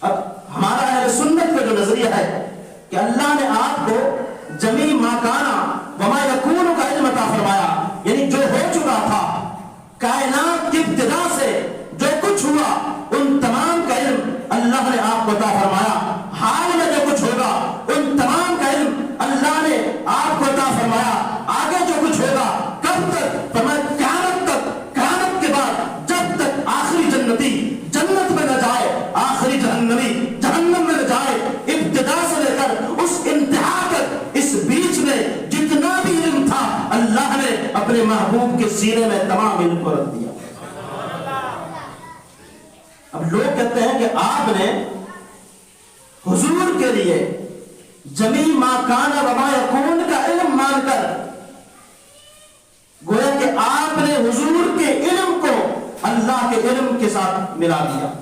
اب ہمارا اہل سنت کا جو نظریہ ہے کہ اللہ نے آپ کو جمی ما کانا وما یکون کا علم عطا فرمایا، یعنی جو ہو چکا تھا کائنات کی ابتدا سے جو کچھ ہوا ان تمام کا علم اللہ نے آپ کو عطا فرمایا، حال میں جو کچھ ہوگا ان تمام کا علم اللہ نے آپ کو عطا فرمایا، آگے جو کچھ ہوگا کب تک؟ فرمایا قیامت تک، قیامت کے بعد جب تک آخری جنتی جنت میں نہ جائے، آخری جہنمی جہنم میں نہ جائے، ابتدا سے لے کر اس انتہا تک اس بیچ میں جتنا بھی علم تھا اللہ نے اپنے محبوب کے سینے میں تمام علم کو رکھ دیا۔ اب لوگ کہتے ہیں کہ آپ نے حضور کے لیے جمی ما کان وما یکون کا علم مان کر گویا کہ آپ نے حضور کے علم کو اللہ کے علم کے ساتھ ملا دیا۔